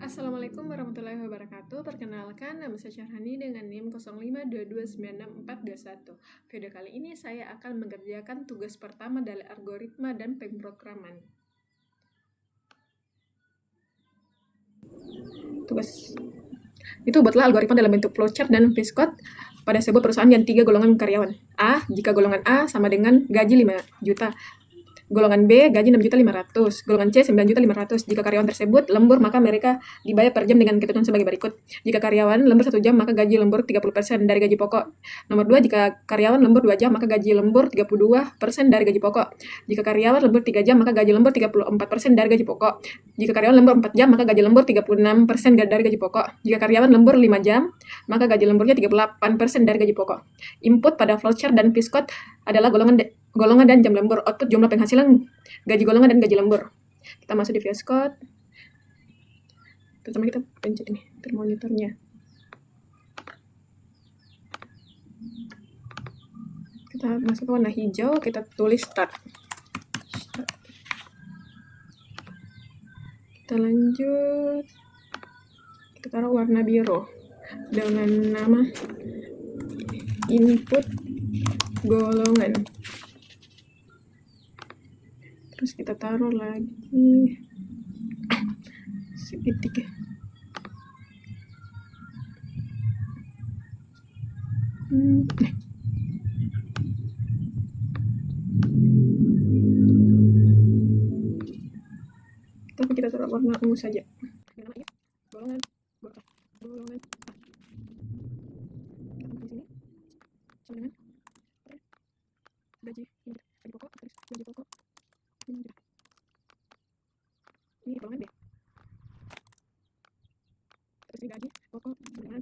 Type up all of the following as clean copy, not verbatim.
Assalamualaikum warahmatullahi wabarakatuh. Perkenalkan, nama saya Syahrani dengan NIM 0522964121. Video kali ini saya akan mengerjakan tugas pertama dari algoritma dan pemrograman. Tugas itu buatlah algoritma dalam bentuk flowchart dan VS Code pada sebuah perusahaan yang 3 golongan karyawan. A, jika golongan A sama dengan gaji 5 juta. Golongan B, gaji 6.500.000. Golongan C, 9.500.000. Jika karyawan tersebut lembur, maka mereka dibayar per jam dengan ketentuan sebagai berikut. Jika karyawan lembur 1 jam, maka gaji lembur 30% dari gaji pokok. Nomor 2, jika karyawan lembur 2 jam, maka gaji lembur 32% dari gaji pokok. Jika karyawan lembur 3 jam, maka gaji lembur 34% dari gaji pokok. Jika karyawan lembur 4 jam, maka gaji lembur 36% dari gaji pokok. Jika karyawan lembur 5 jam, maka gaji lemburnya 38% dari gaji pokok. Input pada flowchart dan VS Code adalah golongan dan jam lembur. Output jumlah penghasilan gaji golongan dan gaji lembur. Kita masuk di VS Code. Pertama kita pencet ini termonitornya. Kita masuk ke warna hijau, kita tulis start. Kita lanjut, kita taruh warna biru dengan nama input golongan. Terus kita taruh lagi segitiga. Tapi kita taruh warna ungu saja. Namanya golongan. Kita tambahkan di sini sama dengan gaji pokok, gaji pokok. Ini golongan B. Terus ini gaji pokok dengan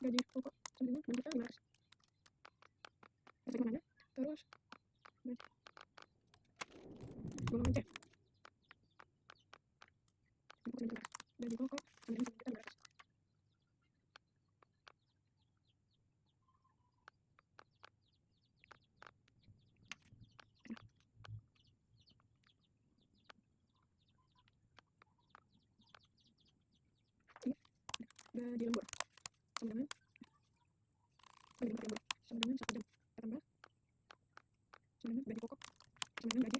gaji pokok dengan 6.500.000. Terus golongan C. Gaji pokok dengan 9.500.000. Gaji lembur sama dengan 1 jam tambah sama dengan gaji pokok sama dengan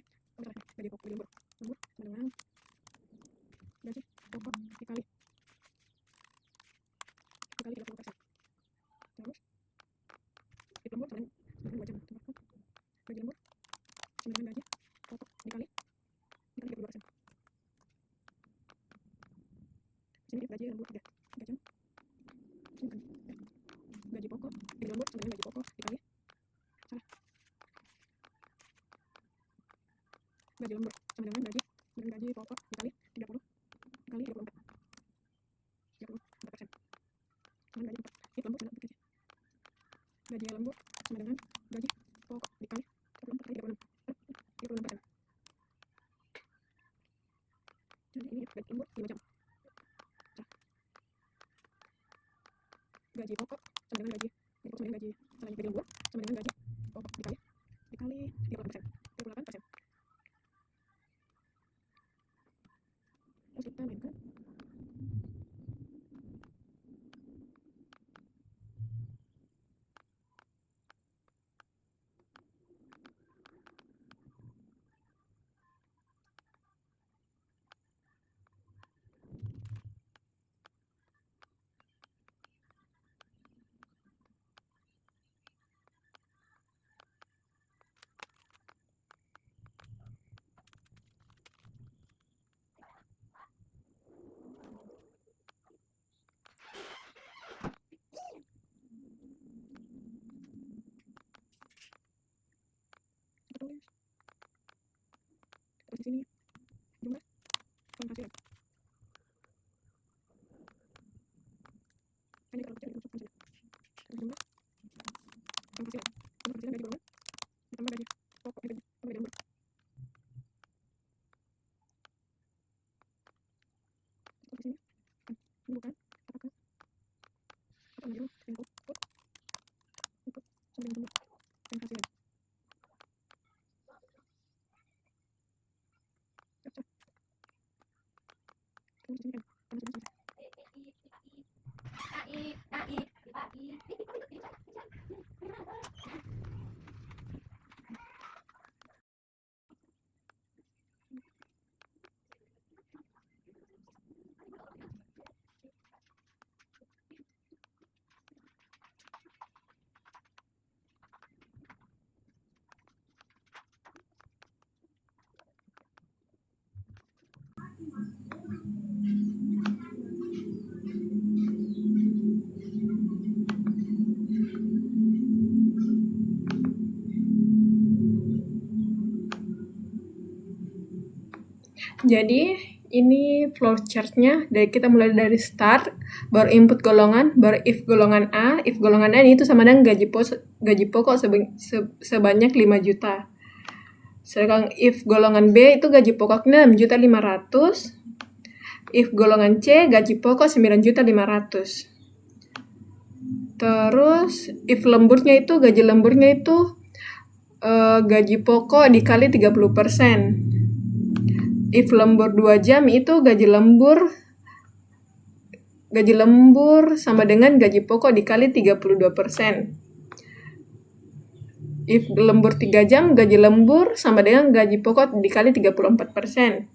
gaji pokok lembur sama dengan gaji pokok dikali 30%. Terus lembur sama dengan 2 jam gaji lembur sama dengan gaji pokok dikali 32%. Sini gaji lembur 3 jam. Gaji pokok, gaji lembur sama dengan gaji pokok dikali gaji lembur sama dengan gaji pokok dikali 30 dikali 34%. Sama gaji 4. Ini lembur sama gaji. Gaji lembur sama dengan gaji pokok dikali 34 kali 36%. Jadi ini gaji lembur 5 jam. Gaji pokok sama dengan gaji lembur sama dengan gaji pokok dikali 38%. Terus kita mainkan. Terus di sini jumlah penghasilan. Ini kalau kita masukkan saja. Terus jumlah penghasilan. Penghasilan gaji golongan ditambah gaji pokok tambah gaji lembur. Terus di sini bukan apakah menjadi input sama dengan jumlah penghasilan. Jadi ini flowchart-nya kita mulai dari start, baru input golongan, baru if golongan A itu sama dengan gaji pokok sebanyak 5 juta. Sedangkan if golongan B itu gaji pokoknya 6.500.000. If golongan C gaji pokok 9.500.000. Terus if lemburnya itu gaji pokok dikali 30%. If lembur 2 jam itu gaji lembur sama dengan gaji pokok dikali 32%. If lembur 3 jam, gaji lembur sama dengan gaji pokok dikali 34%.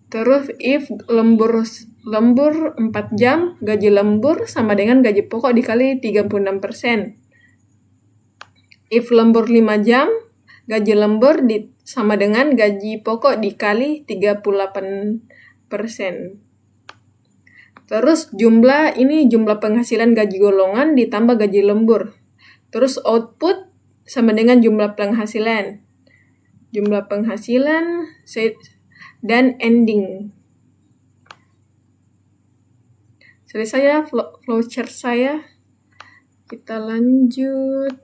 Terus if lembur 4 jam, gaji lembur sama dengan gaji pokok dikali 36%. If lembur 5 jam, gaji lembur sama dengan gaji pokok dikali 38%. Terus jumlah penghasilan gaji golongan ditambah gaji lembur. Terus output sama dengan jumlah penghasilan. Jumlah penghasilan dan ending. Selesai ya flowchart saya. Kita lanjut.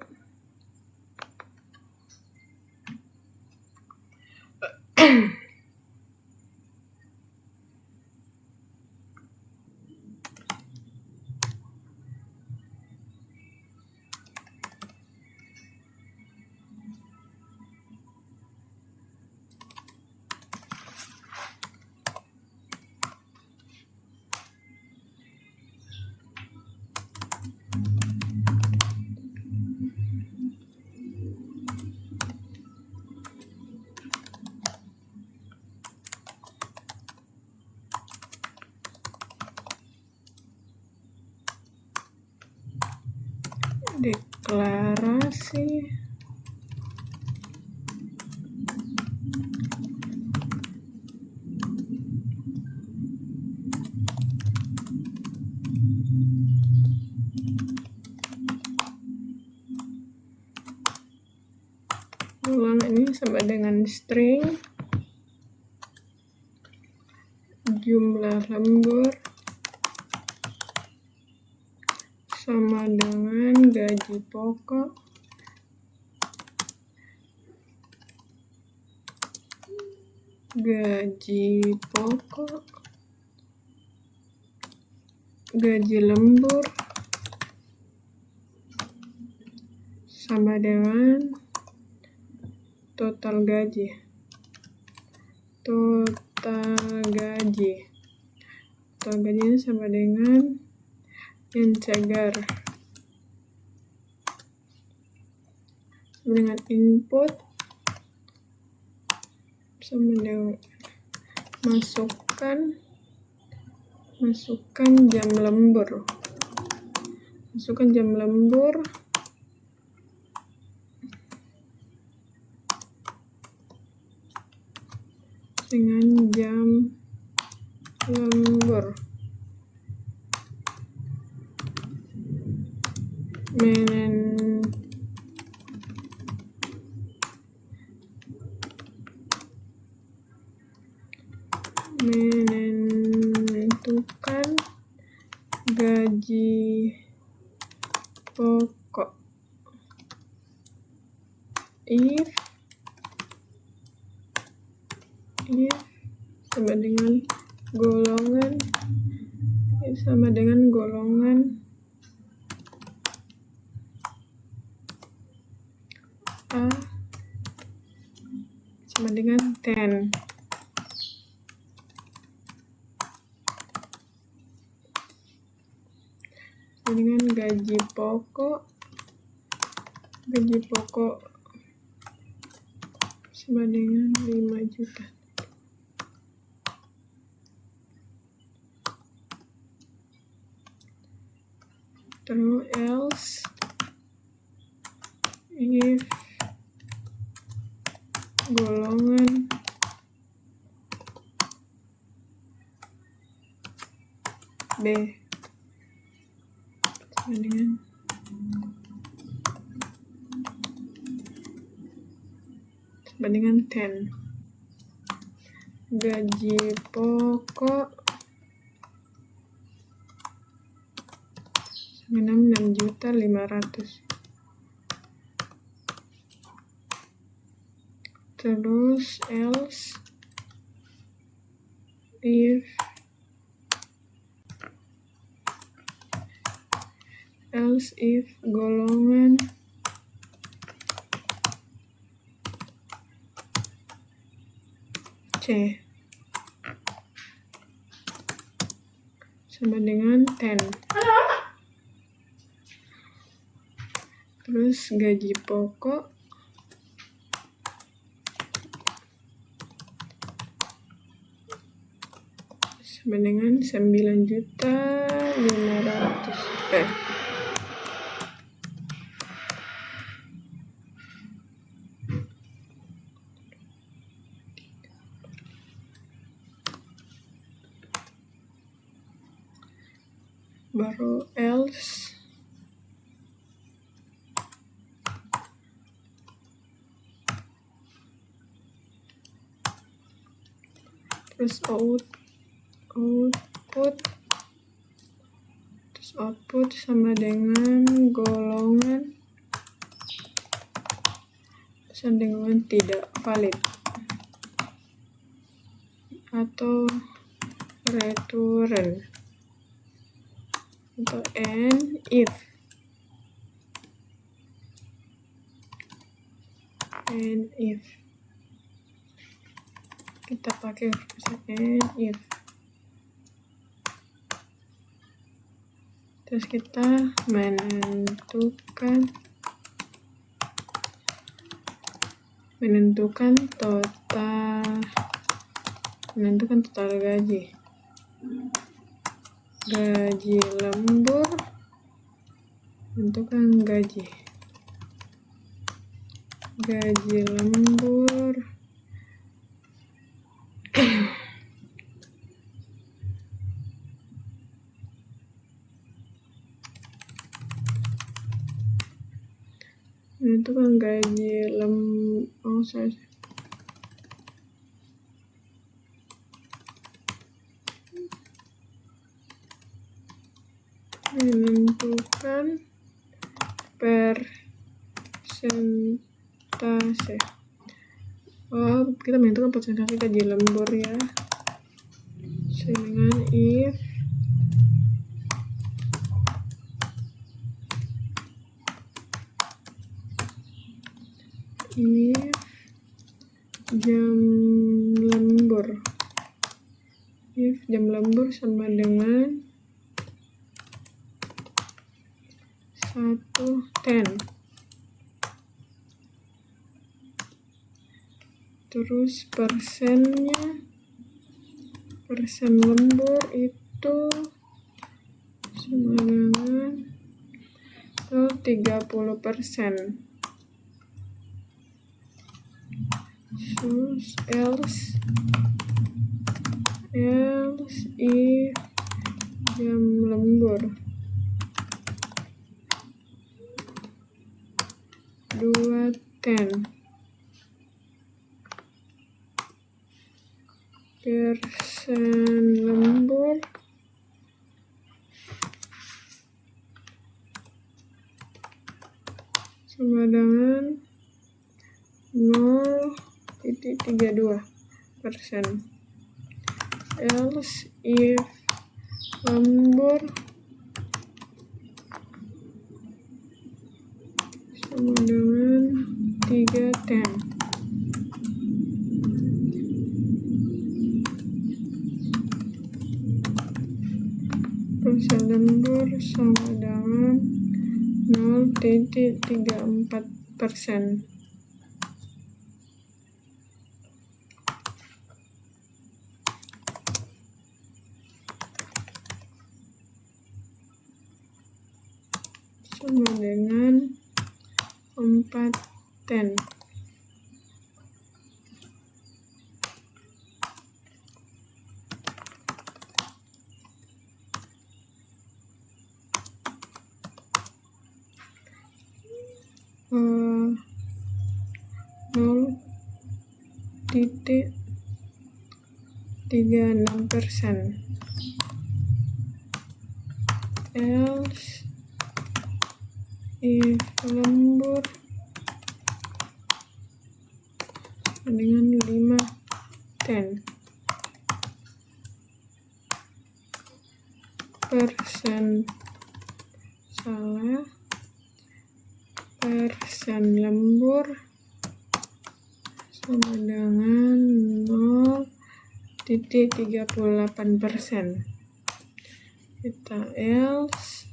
Deklarasi. Ulang ini sama dengan string jumlah lembur sama dengan gaji pokok gaji lembur sama dengan total gaji gajinya sama dengan integer dengan input sama dengan masukkan jam lembur dengan jam lembur menentukan gaji pokok if sama dengan golongan A sama dengan 10. Dengan gaji pokok sama dengan 5 juta. Terus else if golongan B sama dengan bandingan 10. Gaji pokok 6.500.000. Terus else if golongan C sama dengan 10. Terus gaji pokok sama dengan 9.500.000. Baru else terus output sama dengan golongan tidak valid atau return atau and if kita pakai and if. Terus kita menentukan total gaji lembur, menentukan gaji lembur menentukan gaji menentukan persentase. Kita menentukan persentase gaji lembur ya. Dengan if jam lembur sama dengan 1/10. Terus persen lembur itu sama dengan 30%. Terus else if jam lembur 2/10 persen lembur sama dengan 0,32%. Else if lembur sama dengan 3/10. Persen lembur sama dengan 0,34%. Sama dengan 4/10. 0,36%. Else if lembur dengan 5% salah, persen lembur sama dengan 0,38%. Kita else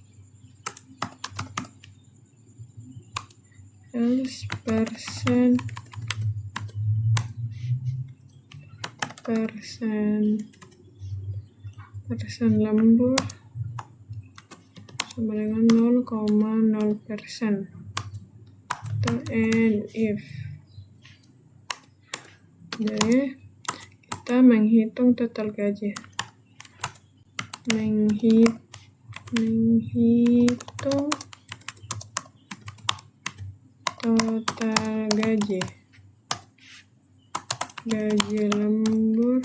persen lembur sama dengan 0,0%. Kita and if. Jadi kita menghitung total gaji. Menghitung total gaji. Gaji lembur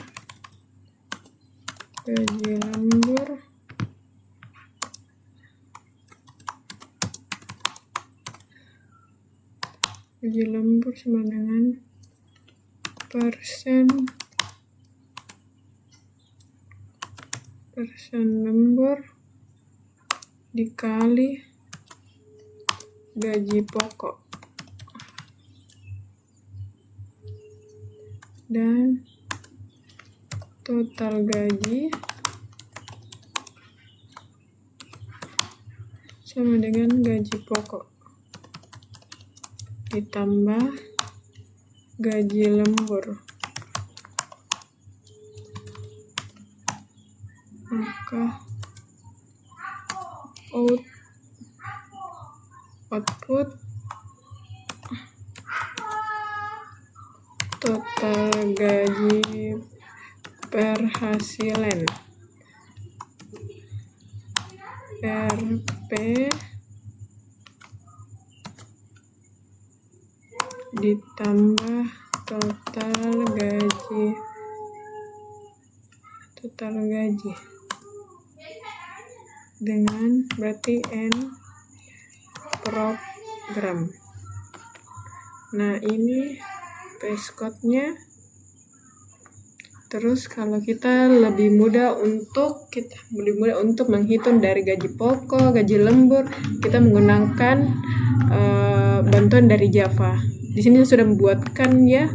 sama dengan persen lembur dikali gaji pokok dan total gaji sama dengan gaji pokok ditambah gaji lembur. Maka output total gaji penghasilan RP ditambah total gaji dengan berarti N program. Nah, ini Prescottnya. Terus kalau kita lebih mudah untuk menghitung dari gaji pokok, gaji lembur, kita menggunakan bantuan dari Java. Di sini sudah membuatkan ya.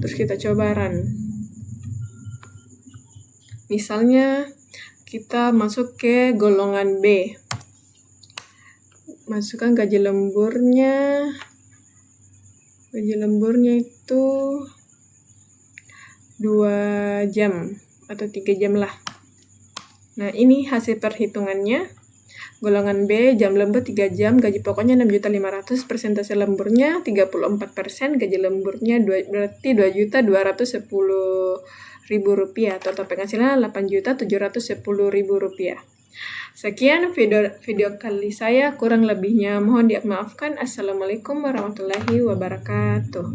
Terus kita coba run. Misalnya kita masuk ke golongan B. Masukkan gaji lemburnya. Gaji lemburnya itu 2 jam atau 3 jam lah. Nah, ini hasil perhitungannya. Golongan B, jam lembur 3 jam, gaji pokoknya 6.500.000, persentase lemburnya 34%, gaji lemburnya berarti 2.210.000 rupiah, total penghasilan 8.710.000 rupiah. Sekian video kali saya, kurang lebihnya mohon dimaafkan. Assalamualaikum warahmatullahi wabarakatuh.